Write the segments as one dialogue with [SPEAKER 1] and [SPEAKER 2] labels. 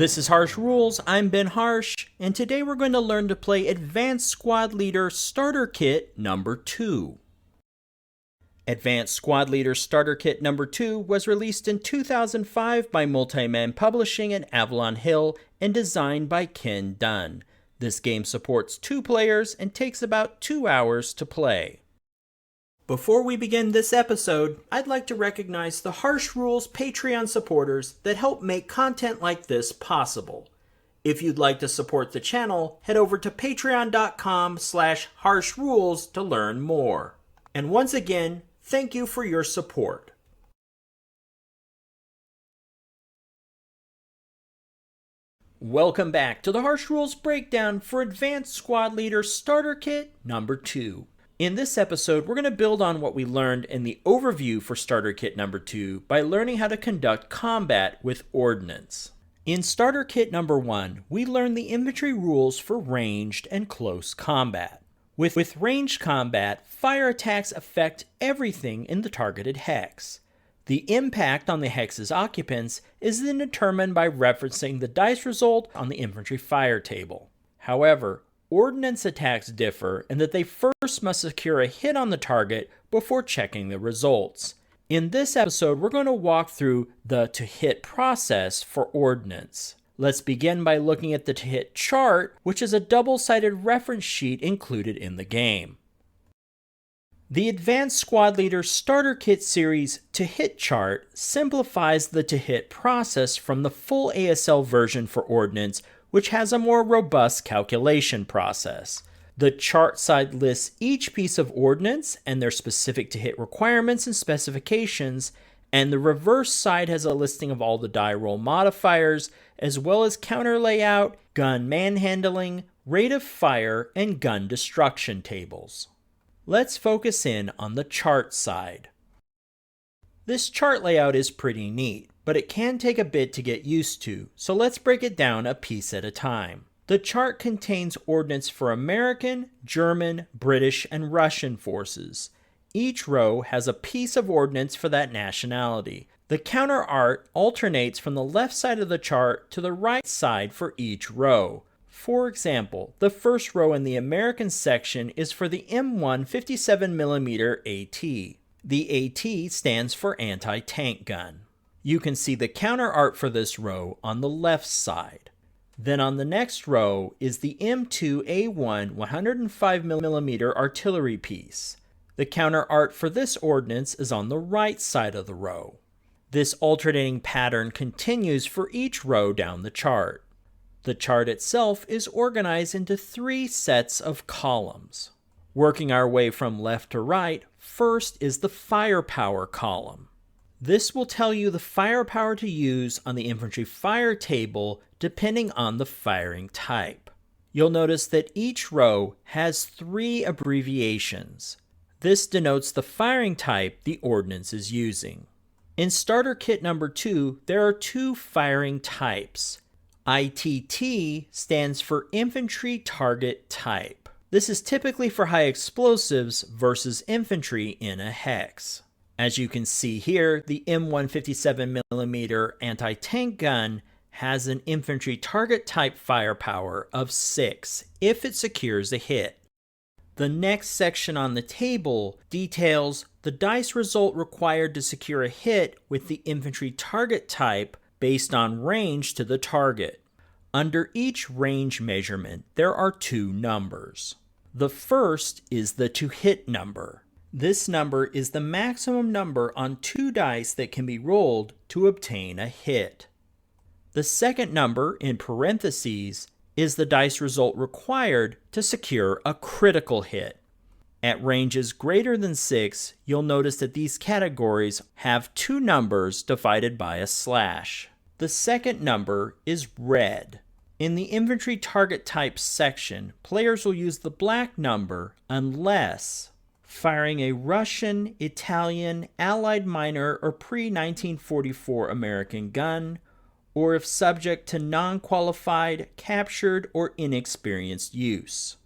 [SPEAKER 1] This is Harsh Rules, I'm Ben Harsh, and today we're going to learn to play Advanced Squad Leader Starter Kit number 2. Advanced Squad Leader Starter Kit number 2 was released in 2005 by Multiman Publishing and Avalon Hill and designed by Ken Dunn. This game supports 2 players and takes about 2 hours to play. Before we begin this episode, I'd like to recognize the Harsh Rules Patreon supporters that help make content like this possible. If you'd like to support the channel, head over to patreon.com/harshrules to learn more. And once again, thank you for your support. Welcome back to the Harsh Rules breakdown for Advanced Squad Leader Starter Kit number 2. In this episode, we're going to build on what we learned in the overview for Starter Kit number 2 by learning how to conduct combat with Ordnance. In Starter Kit number 1, we learned the infantry rules for ranged and close combat. With ranged combat, fire attacks affect everything in the targeted hex. The impact on the hex's occupants is then determined by referencing the dice result on the infantry fire table. However, Ordnance attacks differ in that they first must secure a hit on the target before checking the results. In this episode, we're going to walk through the to-hit process for Ordnance. Let's begin by looking at the to-hit chart, which is a double-sided reference sheet included in the game. The Advanced Squad Leader Starter Kit Series to-hit chart simplifies the to-hit process from the full ASL version for Ordnance, which has a more robust calculation process. The chart side lists each piece of ordnance and their specific to-hit requirements and specifications, and the reverse side has a listing of all the die roll modifiers, as well as counter layout, gun manhandling, rate of fire, and gun destruction tables. Let's focus in on the chart side. This chart layout is pretty neat, but it can take a bit to get used to, so let's break it down a piece at a time. The chart contains ordnance for American, German, British, and Russian forces. Each row has a piece of ordnance for that nationality. The counter art alternates from the left side of the chart to the right side for each row. For example, the first row in the American section is for the M1 57mm AT. The AT stands for anti-tank gun. You can see the counter art for this row on the left side. Then on the next row is the M2A1 105mm artillery piece. The counter art for this ordnance is on the right side of the row. This alternating pattern continues for each row down the chart. The chart itself is organized into 3 sets of columns. Working our way from left to right, first is the firepower column. This will tell you the firepower to use on the infantry fire table depending on the firing type. You'll notice that each row has 3 abbreviations. This denotes the firing type the ordnance is using. In Starter Kit number 2, there are 2 firing types. ITT stands for Infantry Target Type. This is typically for high explosives versus infantry in a hex. As you can see here, the M1 57mm anti-tank gun has an infantry target type firepower of 6 if it secures a hit. The next section on the table details the dice result required to secure a hit with the infantry target type based on range to the target. Under each range measurement, there are 2 numbers. The first is the to-hit number. This number is the maximum number on 2 dice that can be rolled to obtain a hit. The second number, in parentheses, is the dice result required to secure a critical hit. At ranges greater than 6, you'll notice that these categories have 2 numbers divided by a slash. The second number is red. In the infantry target type section, players will use the black number unless firing a Russian, Italian, Allied minor, or pre-1944 American gun, or if subject to non-qualified, captured, or inexperienced use.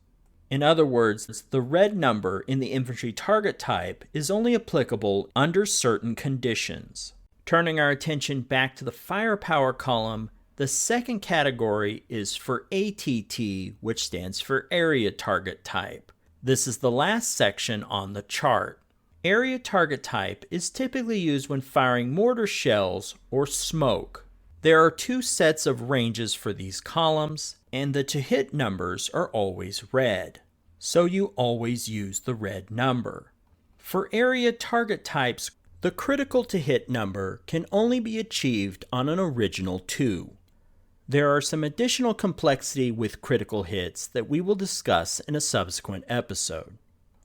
[SPEAKER 1] In other words, the red number in the infantry target type is only applicable under certain conditions. Turning our attention back to the firepower column, The second category is for ATT, which stands for Area Target Type. This is the last section on the chart. Area Target Type is typically used when firing mortar shells or smoke. There are two sets of ranges for these columns, and the to-hit numbers are always red. So you always use the red number. For area target types, the critical to-hit number can only be achieved on an original 2. There are some additional complexity with critical hits that we will discuss in a subsequent episode.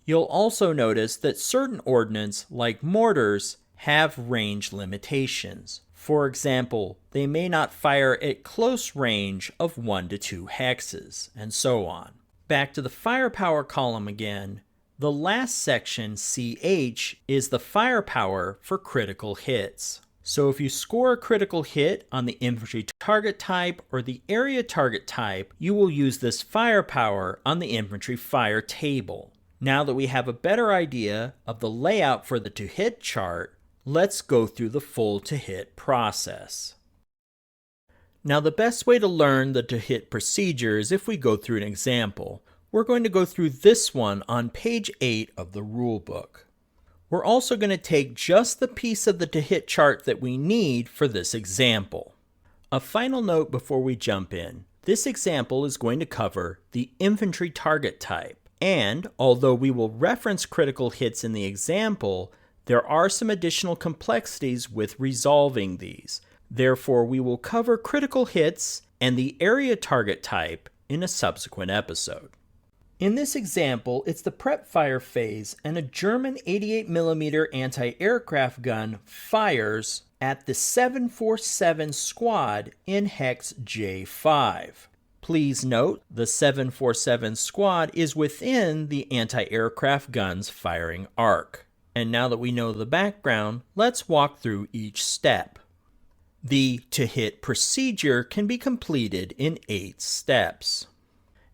[SPEAKER 1] You'll also notice that certain ordnance, like mortars, have range limitations. For example, they may not fire at close range of 1 to 2 hexes, and so on. Back to the firepower column again, the last section, CH, is the firepower for critical hits. So if you score a critical hit on the infantry target type or the area target type, you will use this firepower on the infantry fire table. Now that we have a better idea of the layout for the to-hit chart, let's go through the full to-hit process. Now the best way to learn the to-hit procedure is if we go through an example. We're going to go through this one on page 8 of the rulebook. We're also going to take just the piece of the to-hit chart that we need for this example. A final note before we jump in. This example is going to cover the infantry target type. And although we will reference critical hits in the example, there are some additional complexities with resolving these. Therefore, we will cover critical hits and the area target type in a subsequent episode. In this example, it's the prep fire phase, and a German 88mm anti-aircraft gun fires at the 747 squad in hex J5. Please note, the 747 squad is within the anti-aircraft gun's firing arc. And now that we know the background, let's walk through each step. The to-hit procedure can be completed in 8 steps.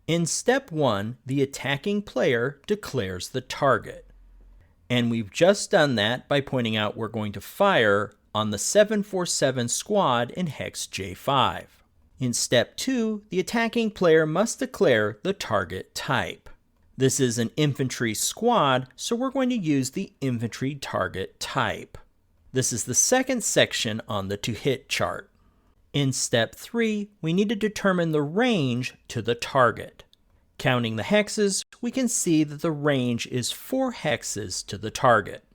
[SPEAKER 1] In step 1, the attacking player declares the target. And we've just done that by pointing out we're going to fire on the 747 squad in hex J5. In step 2, the attacking player must declare the target type. This is an infantry squad, so we're going to use the infantry target type. This is the second section on the to-hit chart. In step 3, we need to determine the range to the target. Counting the hexes, we can see that the range is 4 hexes to the target.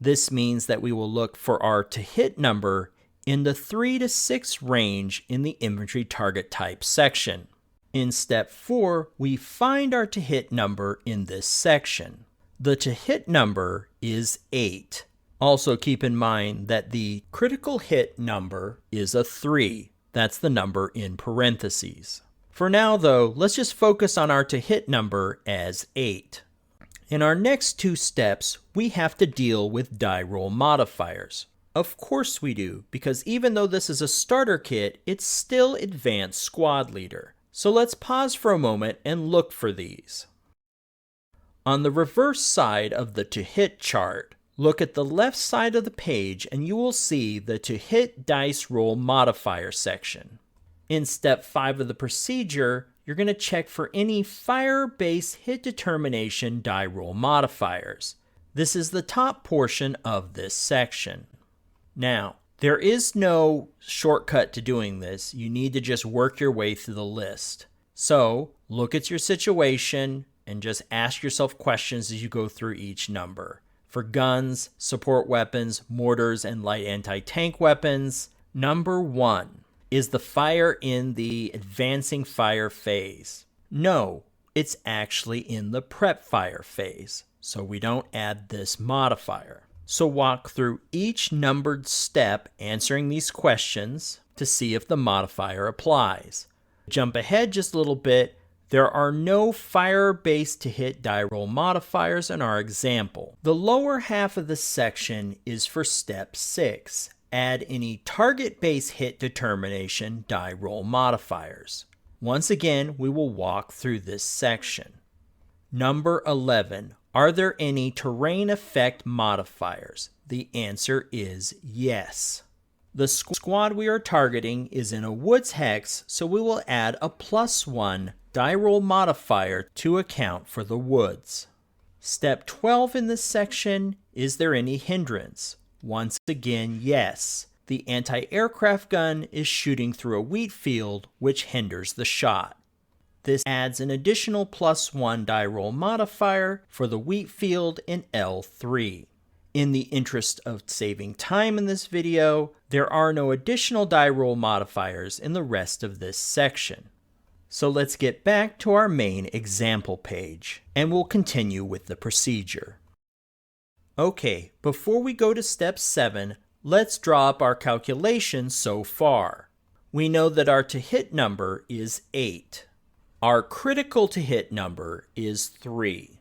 [SPEAKER 1] This means that we will look for our to-hit number in the 3 to 6 range in the infantry target type section. In step 4, we find our to-hit number in this section. The to-hit number is 8. Also keep in mind that the critical hit number is a 3. That's the number in parentheses. For now though, let's just focus on our to-hit number as 8. In our next 2 steps, we have to deal with die roll modifiers. Of course we do, because even though this is a starter kit, it's still advanced squad leader. So let's pause for a moment and look for these. On the reverse side of the to-hit chart, look at the left side of the page and you will see the to-hit dice roll modifier section. In step 5 of the procedure, you're going to check for any fire-based hit determination die roll modifiers. This is the top portion of this section. Now, there is no shortcut to doing this. You need to just work your way through the list. So, look at your situation and just ask yourself questions as you go through each number. For guns, support weapons, mortars, and light anti-tank weapons, number 1. Is the fire in the advancing fire phase? No, it's actually in the prep fire phase, so we don't add this modifier. So walk through each numbered step answering these questions to see if the modifier applies. Jump ahead just a little bit. There are no fire-based to hit die roll modifiers in our example. The lower half of the section is for step 6. Add any target-based hit determination die roll modifiers. Once again, we will walk through this section. Number 11. Are there any terrain effect modifiers? The answer is yes. The squad we are targeting is in a woods hex, so we will add a +1 die roll modifier to account for the woods. Step 12 in this section, is there any hindrance? Once again, yes. The anti-aircraft gun is shooting through a wheat field, which hinders the shot. This adds an additional +1 die roll modifier for the wheat field in L3. In the interest of saving time in this video, there are no additional die roll modifiers in the rest of this section. So let's get back to our main example page, and we'll continue with the procedure. Okay, before we go to step 7, let's draw up our calculations so far. We know that our to-hit number is 8. Our critical to hit number is 3.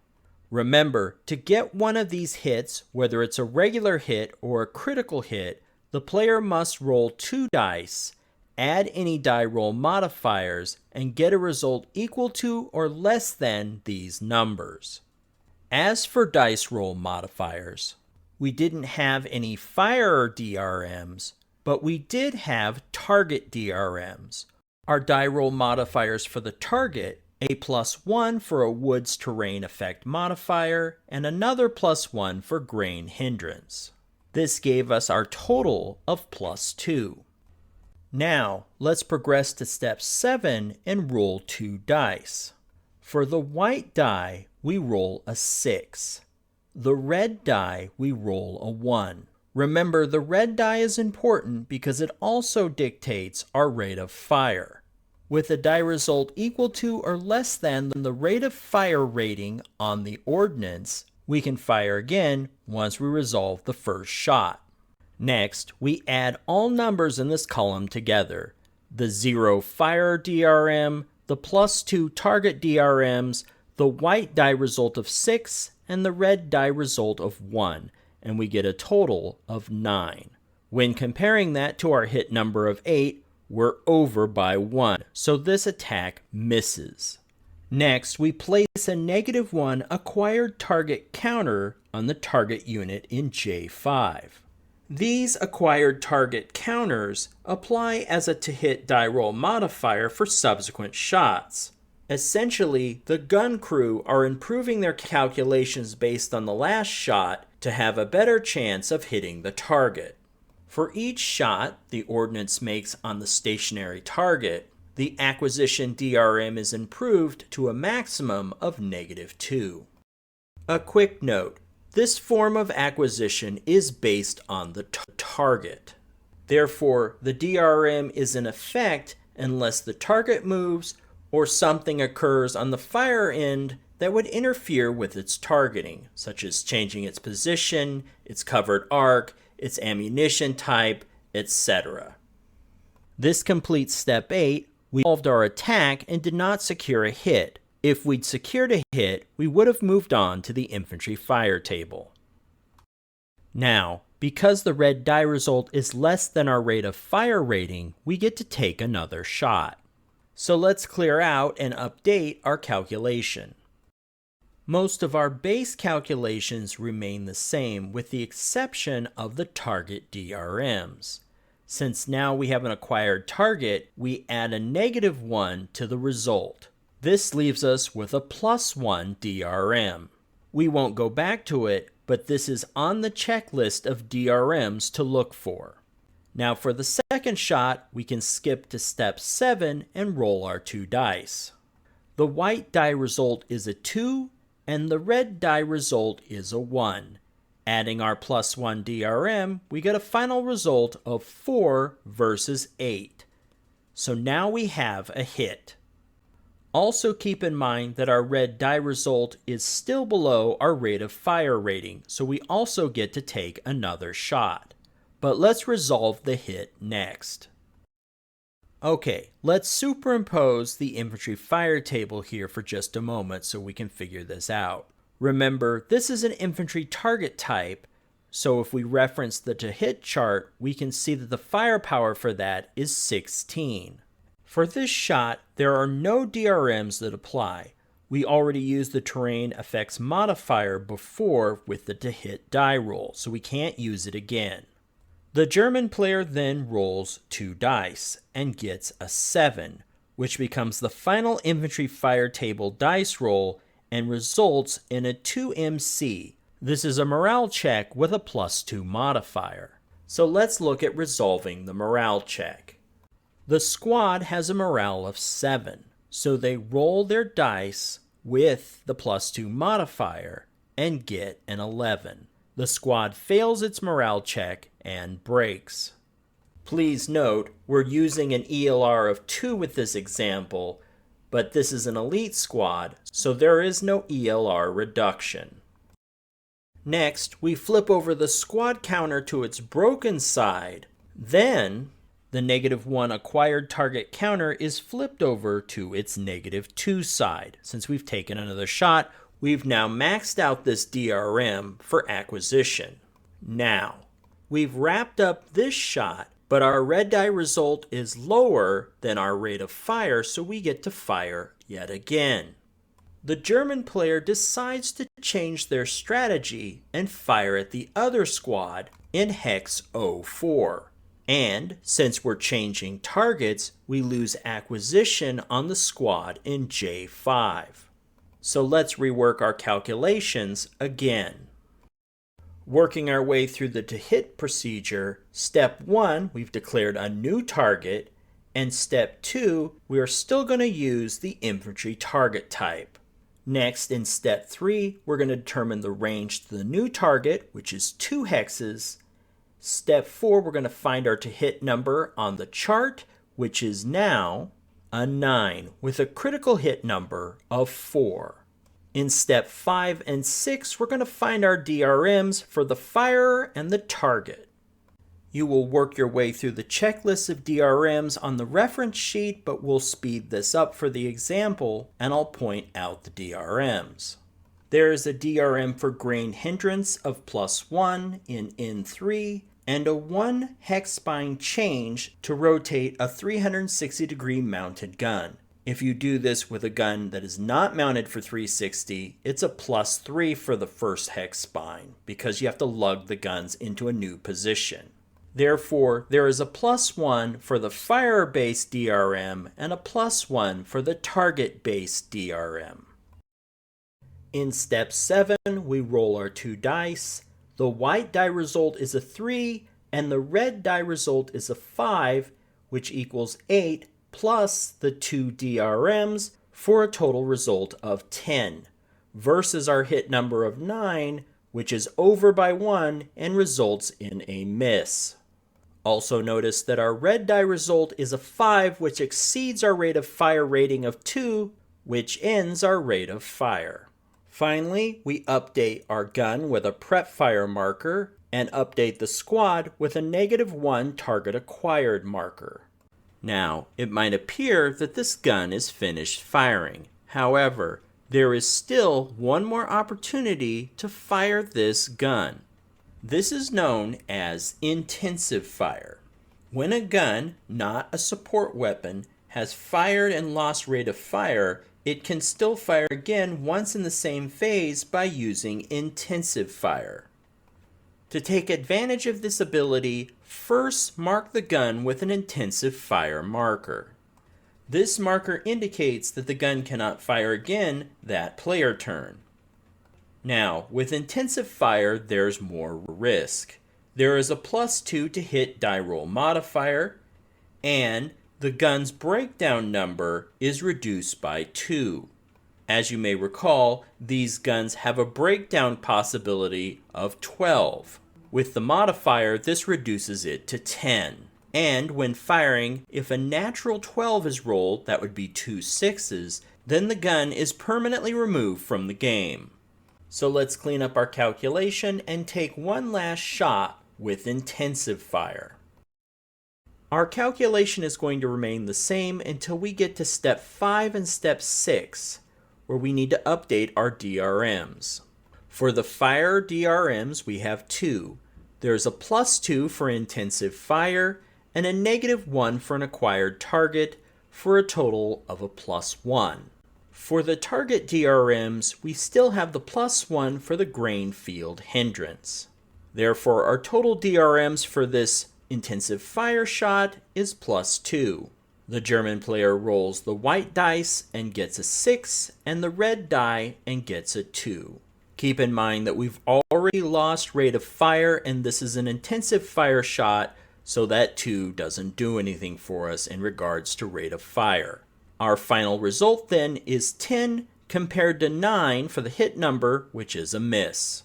[SPEAKER 1] Remember, to get one of these hits, whether it's a regular hit or a critical hit, the player must roll 2 dice, add any die roll modifiers, and get a result equal to or less than these numbers. As for dice roll modifiers, we didn't have any fire DRMs, but we did have target DRMs. Our die roll modifiers for the target, a +1 for a woods terrain effect modifier, and another +1 for grain hindrance. This gave us our total of +2. Now, let's progress to step 7 and roll 2 dice. For the white die, we roll a 6. The red die, we roll a 1. Remember, the red die is important because it also dictates our rate of fire. With a die result equal to or less than the rate of fire rating on the ordnance, we can fire again once we resolve the first shot. Next, we add all numbers in this column together. The 0 fire DRM, the +2 target DRMs, the white die result of 6, and the red die result of 1. And we get a total of 9. When comparing that to our hit number of 8, we're over by 1, so this attack misses. Next, we place a -1 acquired target counter on the target unit in J5. These acquired target counters apply as a to-hit die roll modifier for subsequent shots. Essentially, the gun crew are improving their calculations based on the last shot to have a better chance of hitting the target. For each shot the ordnance makes on the stationary target, the acquisition DRM is improved to a maximum of -2. A quick note, this form of acquisition is based on the target. Therefore, the DRM is in effect unless the target moves or something occurs on the fire end that would interfere with its targeting, such as changing its position, its covered arc, its ammunition type, etc. This completes step 8. We solved our attack and did not secure a hit. If we'd secured a hit, we would have moved on to the infantry fire table. Now, because the red die result is less than our rate of fire rating, we get to take another shot. So let's clear out and update our calculation. Most of our base calculations remain the same with the exception of the target DRMs. Since now we have an acquired target, we add a -1 to the result. This leaves us with a +1 DRM. We won't go back to it, but this is on the checklist of DRMs to look for. Now for the second shot, we can skip to step 7 and roll our 2 dice. The white die result is a 2, and the red die result is a 1. Adding our +1 DRM, we get a final result of 4 versus 8. So now we have a hit. Also keep in mind that our red die result is still below our rate of fire rating, so we also get to take another shot. But let's resolve the hit next. Okay, let's superimpose the infantry fire table here for just a moment so we can figure this out. Remember, this is an infantry target type, so if we reference the to-hit chart, we can see that the firepower for that is 16. For this shot, there are no DRMs that apply. We already used the terrain effects modifier before with the to-hit die roll, so we can't use it again. The German player then rolls 2 dice and gets a 7, which becomes the final infantry fire table dice roll and results in a 2MC. This is a morale check with a +2 modifier. So let's look at resolving the morale check. The squad has a morale of 7, so they roll their dice with the +2 modifier and get an 11. The squad fails its morale check and breaks. Please note, we're using an ELR of 2 with this example, but this is an elite squad, so there is no ELR reduction. Next, we flip over the squad counter to its broken side. Then, the -1 acquired target counter is flipped over to its -2 side. Since we've taken another shot, we've now maxed out this DRM for acquisition. Now, we've wrapped up this shot, but our red die result is lower than our rate of fire, so we get to fire yet again. The German player decides to change their strategy and fire at the other squad in hex 04. And since we're changing targets, we lose acquisition on the squad in J5. So let's rework our calculations again. Working our way through the to hit procedure, step 1, we've declared a new target, and step 2, we are still going to use the infantry target type. Next, in step 3, we're going to determine the range to the new target, which is 2 hexes. Step 4, we're going to find our to hit number on the chart, which is now a 9, with a critical hit number of 4. In step 5 and 6, we're going to find our DRMs for the firer and the target. You will work your way through the checklist of DRMs on the reference sheet, but we'll speed this up for the example, and I'll point out the DRMs. There is a DRM for grain hindrance of +1 in N3, and a 1 hex spine change to rotate a 360-degree mounted gun. If you do this with a gun that is not mounted for 360, it's a +3 for the first hex spine, because you have to lug the guns into a new position. Therefore, there is a +1 for the fire-based DRM and a +1 for the target-based DRM. In step 7, we roll our 2 dice. The white die result is a 3, and the red die result is a 5, which equals 8, plus the 2 DRMs for a total result of 10, versus our hit number of 9, which is over by 1 and results in a miss. Also notice that our red die result is a 5, which exceeds our rate of fire rating of 2, which ends our rate of fire. Finally, we update our gun with a prep fire marker and update the squad with a -1 target acquired marker. Now, it might appear that this gun is finished firing. However, there is still one more opportunity to fire this gun. This is known as intensive fire. When a gun, not a support weapon, has fired and lost rate of fire, it can still fire again once in the same phase by using intensive fire. To take advantage of this ability, first mark the gun with an intensive fire marker. This marker indicates that the gun cannot fire again that player turn. Now, with intensive fire, there's more risk. There is a +2 to hit die roll modifier, and the gun's breakdown number is reduced by 2. As you may recall, these guns have a breakdown possibility of 12. With the modifier, this reduces it to 10. And when firing, if a natural 12 is rolled, that would be 2 6s, then the gun is permanently removed from the game. So let's clean up our calculation and take one last shot with intensive fire. Our calculation is going to remain the same until we get to step 5 and step 6, where we need to update our DRMs. For the fire DRMs, we have 2. There's a +2 for intensive fire and a -1 for an acquired target, for a total of a +1. For the target DRMs, we still have the +1 for the grain field hindrance. Therefore, our total DRMs for this intensive fire shot is +2. The German player rolls the white dice and gets a 6, and the red die and gets a 2. Keep in mind that we've already lost rate of fire, and this is an intensive fire shot, so that 2 doesn't do anything for us in regards to rate of fire. Our final result then is 10 compared to 9 for the hit number, which is a miss.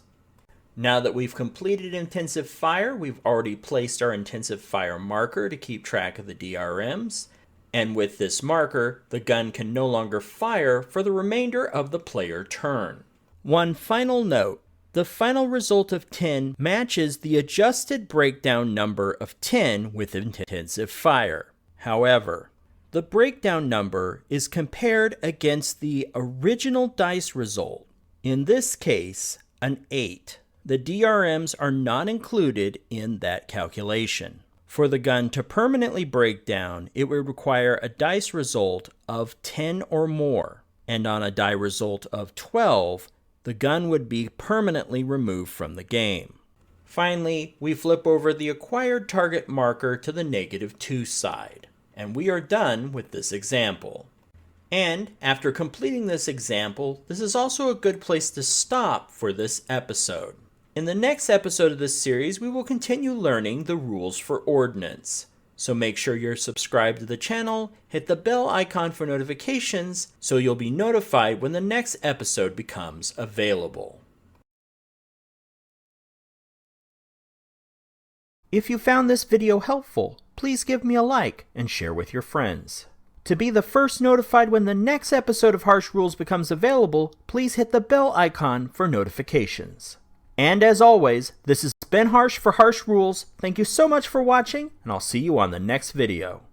[SPEAKER 1] Now that we've completed intensive fire, we've already placed our intensive fire marker to keep track of the DRMs, and with this marker, the gun can no longer fire for the remainder of the player turn. One final note, the final result of 10 matches the adjusted breakdown number of 10 with intensive fire. However, the breakdown number is compared against the original dice result, in this case, an 8. The DRMs are not included in that calculation. For the gun to permanently break down, it would require a dice result of 10 or more, and on a die result of 12, the gun would be permanently removed from the game. Finally, we flip over the acquired target marker to the -2 side, and we are done with this example. And after completing this example, this is also a good place to stop for this episode. In the next episode of this series, we will continue learning the rules for Ordinance. So make sure you're subscribed to the channel, hit the bell icon for notifications so you'll be notified when the next episode becomes available. If you found this video helpful, please give me a like and share with your friends. To be the first notified when the next episode of Harsh Rules becomes available, please hit the bell icon for notifications. And as always, this has been Harsh for Harsh Rules. Thank you so much for watching, and I'll see you on the next video.